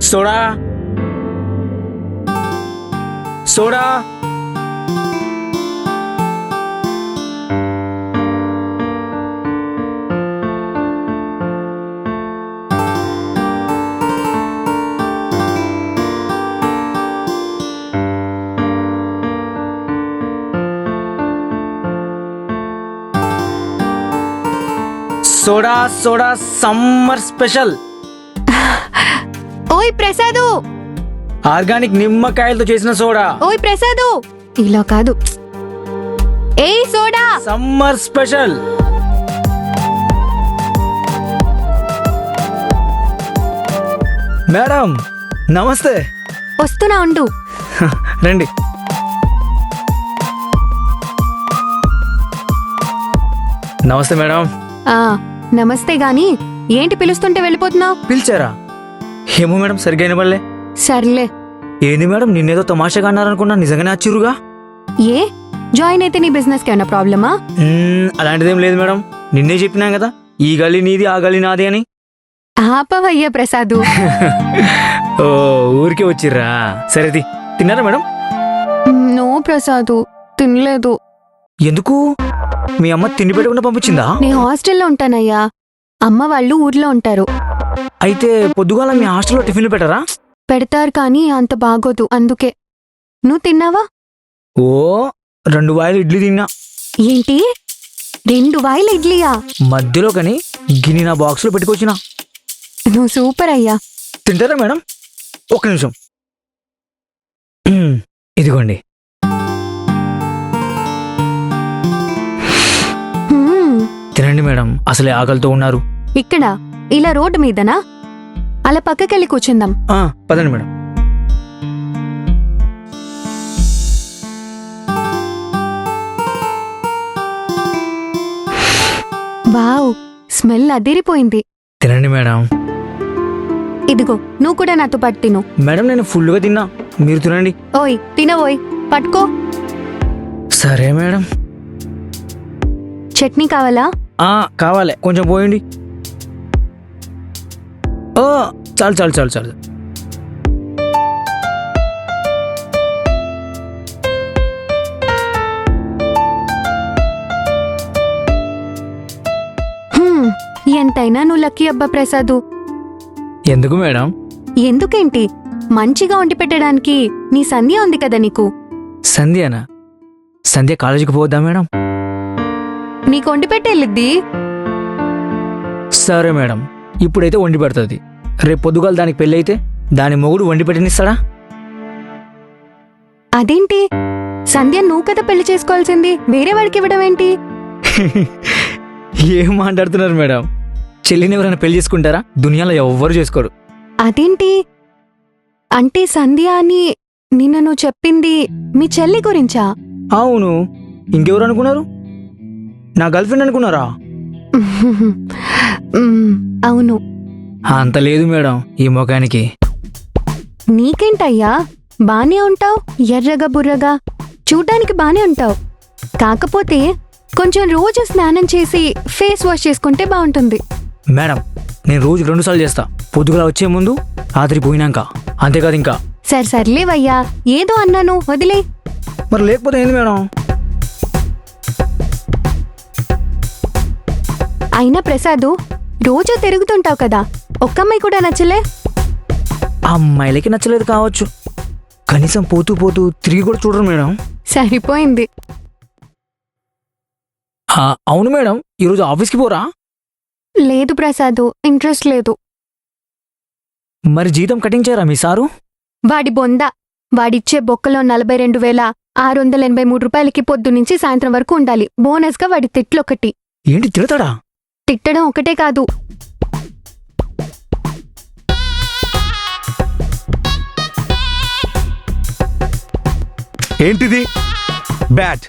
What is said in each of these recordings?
Soda soda soda soda summer special ఓయ్ Prasad, organic నిమ్మకాయలతో చేసిన soda. ఓయ్ ప్రసాదు, ఇలా కాదు. ఏయ్ సోడా, సమ్మర్ స్పెషల్. మేడం నమస్తే. వస్తున్నా ఉండు. రండి. నమస్తే మేడం. ఆ నమస్తే గాని ఏంటి పిలుస్తుంటే వెళ్ళిపోతున్నావు? పిలిచారా? ఏమో మేడం సరిగ్గా వినబడలే. సర్లే. ఏంది మేడం నిన్నేదో తమాషాగా అన్నారనుకున్నా, నిజంగానే ఆశ్చర్యగా. ఏ జాయిన్ అయితే నీ బిజినెస్ కి ఏమైనా ప్రాబ్లమా? అలాంటిదేం లేదు మేడం. నిన్నే చెప్పినా కదా, ఈ గల్లీ నీది ఆ గల్లీ నాది అని. ఆపవయ్యా ప్రసాదు. ఓ ఊరికే వచ్చిర్రా. సరేది తిన్నారా మేడం? నో ప్రసాదు, తినలేదు. ఎందుకు? మీ అమ్మ తిండి పెట్టకుండా పంపించిందా? నీ హాస్టల్లో ఉంటానయ్యా, అమ్మ వాళ్ళు ఊర్లో ఉంటారు. అయితే పొద్దుగాల మీ హాస్టల్లో టిఫిన్లు పెట్టరా? పెడతారు కానీ అంత బాగోదు, అందుకే. నువ్వు తిన్నావా? ఓ 2 వాయిలు ఇడ్లీ తిన్నా. ఏంటి 2 వాయిల ఇడ్లీయా? మధ్యలో కానీ గిన్నె నా బాక్స్లో పెట్టుకొచ్చిన. నువ్వు సూపర్ అయ్యా. తింటారా మేడం? ఒక్క నిమిషం. ఇదిగోండి. తినండి మేడం, అసలే ఆకలితో ఉన్నారు. ఇక్కడ ఇలా రోడ్డు మీదనా? అలా పక్కకెళ్ళి కూర్చుందాం. పదండి మేడం. వావ్, స్మెల్ అదిరిపోయింది. తినండి మేడం. ఇదిగో నువ్వు కూడా నాతో పాటు తిను. మేడం నేను ఫుల్గా తిన్నా, మీరు తినండి. ఓయ్ తినవోయ్, పట్టుకో. సరే మేడం. చట్నీ కావాలా? కావాలి, కొంచెం పోయండి. ఓ చాలు చాలు చాలు చాలు. ఎంతైనా నువ్వు లక్కీ అబ్బా ప్రసాదు. ఎందుకు మేడం? ఎందుకేంటి, మంచిగా వండి పెట్టడానికి నీ సంధ్య ఉంది కదా నీకు. సంధ్యనా? సంధ్య కాలేజీకి పోద్దా మేడం? నీకు వండి పెట్టేళ్ళిద్ది. సరే మేడం, ఇప్పుడైతే వండి పెడుతుంది. రేపు పొద్దుగాల దానికి పెళ్ళి అయితే దాని మొగుడు వండి పెట్టనిస్తాడా? అదేంటి, సంధ్య నువ్వు కదా పెళ్లి చేసుకోవాల్సింది, వేరే వాడికి ఇవ్వడం ఏంటి? ఏం మాట్లాడుతున్నారు మేడం? చెల్లిని ఎవరైనా పెళ్లి చేసుకుంటారా? దునియాలో ఎవ్వరు చేసుకోరు. అదేంటి అంటే సంధ్య అని నిన్న నువ్వు చెప్పింది మీ చెల్లి గురించా? అవును, ఇంకెవరు అనుకున్నారు? నా గర్ల్ ఫ్రెండ్ అనుకున్నారా? అవును. అంత లేదు మేడం ఈ ముఖానికి. నీకేంటయ్యా, బానే ఉంటావు, ఎర్రగా బుర్రగా, చూడ్డానికి బానే ఉంటావు. కాకపోతే కొంచెం రోజు స్నానం చేసి ఫేస్ వాష్ చేసుకుంటే బాగుంటుంది. మేడం నేను రోజు 2 సార్లు చేస్తా, పొద్దుగల వచ్చే ముందు, రాత్రి పోయినాక. అంతేకాదు ఇంకా. సర్లేవయ్యా, ఏదో అన్నాను, వదిలే. మరి లేకపోతే ఏంది మేడం? అయినా ప్రసాదు, రోజు తిరుగుతుంటావు కదా, ఒక్కమ్మాయి కూడా నచ్చలే? ఆ అమ్మాయిలకి నచ్చలేదు కావచ్చు, కనీసం పోతూ పోతూ తిరిగి కూడా చూడరు మేడం. సరిపోయింది. అవును మేడం, ఈరోజు ఆఫీస్కి పోరా? లేదు ప్రసాదు, ఇంట్రెస్ట్ లేదు. మరి జీతం కటించారా మీ సారు? వాడి బొంద, వాడిచ్చే బొక్కలో 42,683 రూపాయలకి పొద్దునుంచి సాయంత్రం వరకు ఉండాలి. బోనస్గా వాడి తిట్లొకటి. ఏంటి తిడతాడా? తిట్టడం ఒకటే కాదు, ఏంటిది? Bat,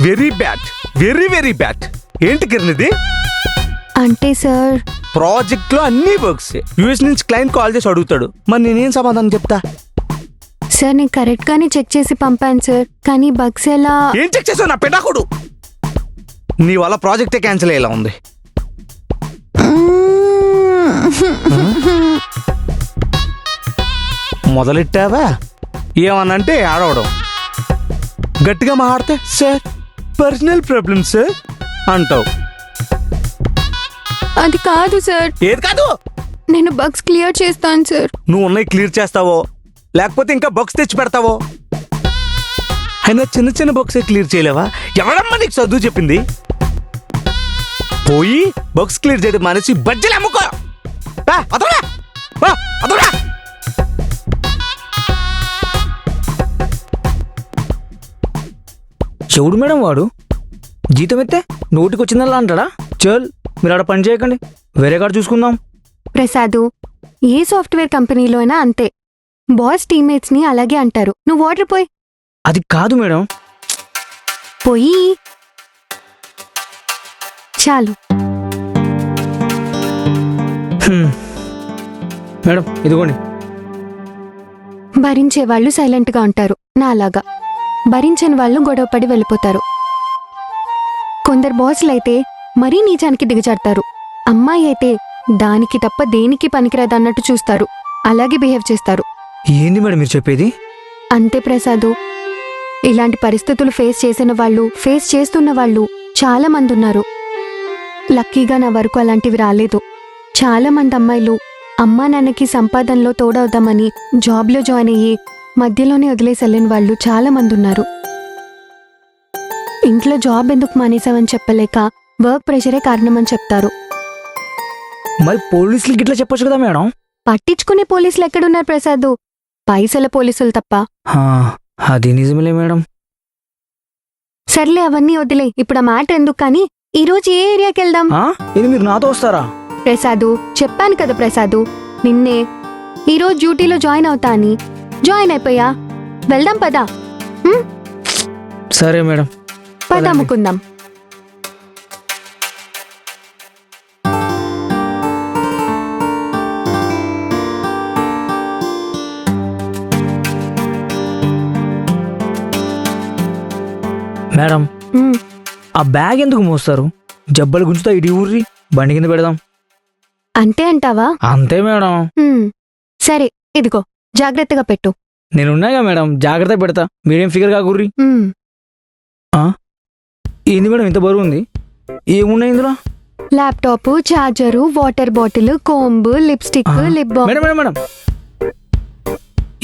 very bat, very very bat. ఏంటి కిరణ్ ఇది? అంటే సార్ ప్రాజెక్ట్ లో అన్ని వర్క్స్ యూఎస్ నుంచి క్లయింట్ కాల్ చేసి అడుగుతాడు, మరి నేనేం సమాధానం చెప్తా? సార్ నేను కరెక్ట్ గానే చెక్ చేసి పంపాను సార్, కానీ బగ్స్ ఎలా? ఏం చెక్ చేసావు నా పెటాకుడు? నీ వల్ల ప్రాజెక్టే క్యాన్సిల్ అయ్యేలా ఉంది. మొదలెట్టావా? ఏమనంటే ఆడవడం, గట్టిగా మాట్లాడితే సార్ పర్సనల్ ప్రాబ్లమ్ సార్ అంటావు. అది కాదు సార్, ఏది కాదు? నేను బగ్స్ క్లియర్ చేస్తాను సార్. నువ్వు ఉన్నాయి క్లియర్ చేస్తావో లేకపోతే ఇంకా బాక్స్ తెచ్చి పెడతావో? అయినా చిన్న చిన్న బాక్సే క్లియర్ చేయలేవా? ఎవడమ్మా నీకు చదువు చెప్పింది? పోయి బాక్స్ క్లియర్ చేయడం మానేసి బజ్జీలు అమ్ముకో. రా, అదరా, రా, అదరా. చెవుడు మేడం వాడు జీతం ఎత్తే నోటికి వచ్చిందల్లా అంటాడా? చల్ మీరు ఆడ పని చేయకండి, వేరే కాడ చూసుకుందాం. ప్రసాదు, ఏ సాఫ్ట్వేర్ కంపెనీలో అయినా అంతే. బాస్ టీమ్మేట్స్ ని అలాగే అంటారు. నువ్వు వాటర్ పోయి. అది కాదు మేడం. పోయి. చాలు. మేడం ఇదిగోండి. భరించే వాళ్ళు సైలెంట్గా ఉంటారు, నాలాగా. భరించని వాళ్ళు గొడవపడి వెళ్ళిపోతారు. కొందరు బాసులైతే మరీ నీచానికి దిగజారుతారు. అమ్మాయి అయితే దానికి తప్ప దేనికి పనికిరాదన్నట్టు చూస్తారు. అలాగే బిహేవ్ చేస్తారు. ఏంది మేడం మీరు చెప్పేది? అంతే ప్రసాదు. ఇలాంటి పరిస్థితులు ఫేస్ చేసిన వాళ్ళు, ఫేస్ చేస్తున్న వాళ్ళు చాలా మంది ఉన్నారు. లక్కీగా నా వరకు అలాంటివి రాలేదు. చాలా మంది అమ్మాయిలు అమ్మా నాన్నకి సంపాదనలో తోడవుదామని జాబ్లో జాయిన్ అయ్యి మధ్యలోనే వదిలేసి వెళ్ళిన వాళ్ళు చాలా మంది ఉన్నారు. ఇంట్లో జాబ్ ఎందుకు మానేసావని చెప్పలేక వర్క్ ప్రెషరే కారణమని చెప్తారు. మరి పోలీసులకి ఇట్లా చెప్పొచ్చు కదా మేడం? పట్టించుకునే పోలీసులు ఎక్కడున్నారు ప్రసాదు? పైసల పోలీసులు తప్ప. హా, అది నిజమేలే మేడం. సర్లే అవన్నీ వదిలే. ఇప్పుడు ఆ మాట ఎందుకు కానీ ఈరోజు ఏ ఏరియాకి వెళ్దాం? ఇది మీరు నాతో వస్తారా? ప్రసాదు, చెప్పాను కదా ప్రసాదు నిన్నే, ఈరోజు డ్యూటీలో జాయిన్ అవుతా అని. జాయిన్ అయిపోయా. వెళ్దాం పదా. సరే మేడం, పద అమ్ముకుందాం. మేడం ఆ బ్యాగ్ ఎందుకు మోస్తారు? జబ్బలు గుంచుతా ఇడి ఊర్రి బండి కింద పెడదాం. అంతే అంటావా? అంతే మేడం. సరే ఇదిగో జాగ్రత్తగా పెట్టు. నేనున్నాగా మేడం, జాగ్రత్త పెడతా. మీరేం ఫిగర్ కాకుర్రి. ఏంది మేడం ఇంత బరువు ఉంది? ఏమున్నాయి ఇందులో? Laptop, charger, water bottle, comb, lipstick, lip balm. Madam madam madam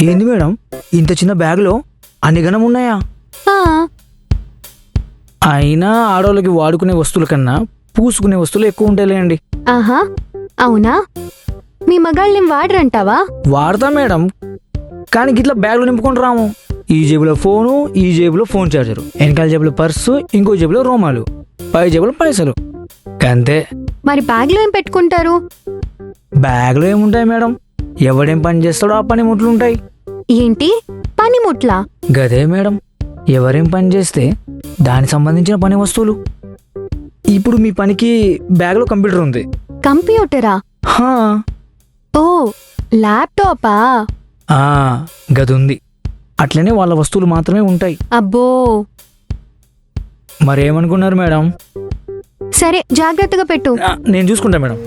ఏంది మేడం ఇంత చిన్న బ్యాగ్లో అన్ని గణం ఉన్నాయా? అయినా ఆడవాళ్ళకి వాడుకునే వస్తువుల కన్నా పూసుకునే వస్తువులు ఎక్కువ ఉంటాయిలేండి. ఆహా, అవునా? మీ మగాళ్ళేం వాడరంటావా? వాడతా మేడం, కానీ గిట్లా బ్యాగ్లో నింపుకొని రాము. ఈ జేబులో ఫోను, ఈ జేబులో ఫోన్ చార్జరు, వెనకాల జేబులో పర్సు, ఇంకో జేబులో రోమాలు, పై జేబులో పైసలు, అంతే. మరి బ్యాగ్లో ఏం పెట్టుకుంటారు? బ్యాగ్లో ఏముంటాయి మేడం? ఎవడేం పని చేస్తాడో ఆ పని ముట్లుంటాయి. ఏంటి పనిముట్లా? గదే మేడం, ఎవరేం పని చేస్తే దానికి సంబంధించిన పని వస్తువులు. ఇప్పుడు మీ పనికి బ్యాగ్లో కంప్యూటర్ ఉంది. కంప్యూటరా? హా. ఓ, ల్యాప్టాపా? గదుంది. అట్లనే వాళ్ళ వస్తువులు మాత్రమే ఉంటాయి. అబ్బో, మరేమనుకున్నారు మేడం? సరే జాగ్రత్తగా పెట్టు. నేను చూసుకుంటా మేడం.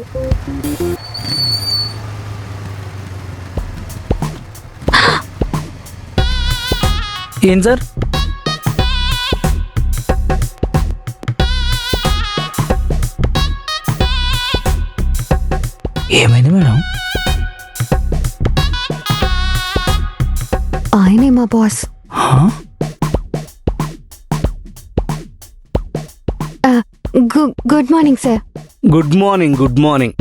ఏం సార్? ఏమైంది మేడం? ఆయనే మా boss. Good morning sir. Good morning, good morning.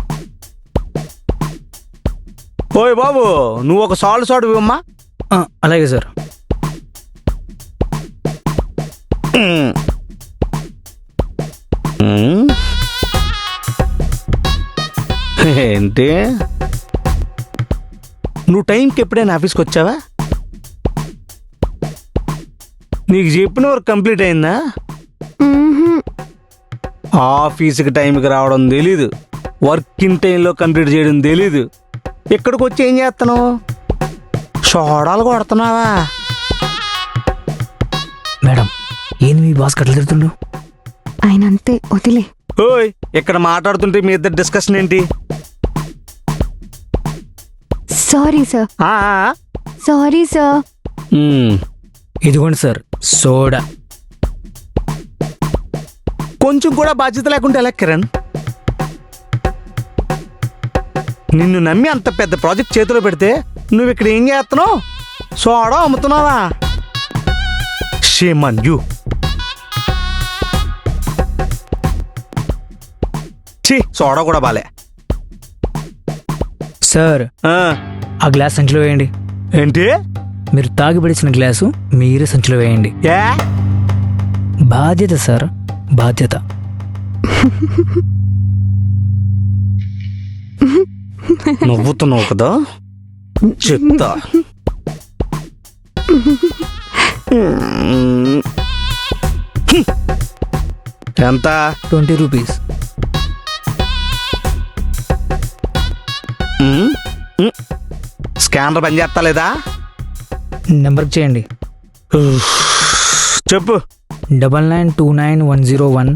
ఓయ్ బాబు, నువ్వు ఒక సాల్ట్ సోడా ఇవ్వమ్మా. అలాగే సార్. ఏంటి, నువ్వు టైంకి ఎప్పుడైనా ఆఫీస్కి వచ్చావా? నీకు చెప్పిన వర్క్ కంప్లీట్ అయిందా? ఆఫీస్కి టైంకి రావడం తెలీదు, వర్క్ ఇన్ టైంలో కంప్లీట్ చేయడం తెలీదు. ఇక్కడికి వచ్చి ఏం చేస్తున్నావు? సోడాలు కొడుతున్నావా? మేడం ఏంది మీ బాస్ కట్టలు తిడుతుండు? ఆయన అంతే, వదిలే. ఓయ్, ఇక్కడ మాట్లాడుతుంటే మీ ఇద్దరు డిస్కషన్ ఏంటి? Sorry sir. Sorry sir. ఇదిగోండి సార్ సోడా. కొంచెం కూడా బాధ్యత లేకుంటే ఎలా కిరణ్? నిన్ను నమ్మి అంత పెద్ద ప్రాజెక్ట్ చేతిలో పెడితే నువ్వు ఇక్కడ ఏం చేస్తున్నావు? సోడా అమ్ముతున్నావా? Shame on you. ఛీ, సోడా కూడా బాలే. సార్ ఆ, ఆ గ్లాస్ సంచిలో వేయండి. ఏంటి? మీరు తాగి పడిచిన గ్లాసు మీరే సంచిలో వేయండి. ఏ బాధ్యత సార్, బాధ్యత. నవ్వుతున్నావు కదా, చెప్తా. ఎంత? 20 రూపీస్. స్కానర్ పని చేస్తా లేదా? నెంబర్కి చేయండి. చెప్పు. 992901.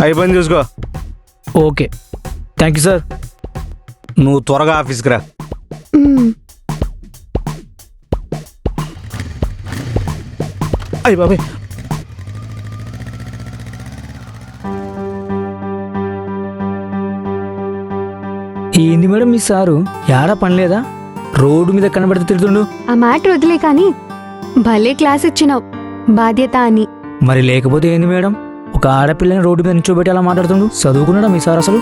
అయి పని చూసుకో. Okay, thank you sir. నువ్వు త్వరగా ఆఫీస్కి రా. అయ్య బాబాయ్. ఏంది మేడం మీ సారు యాడా పని లేదా? రోడ్డు మీద కనబడితే తిడుతుండు. ఆ మ్యాటర్ వదిలే కానీ భలే క్లాస్ ఇచ్చినావు బాధ్యత అని. మరి లేకపోతే ఏంది మేడం? ఒక ఆడపిల్లని రోడ్డు మీద నిల్చోబెట్టి అలా మాట్లాడుతుండు. చదువుకున్నాడా మీ సార్ అసలు?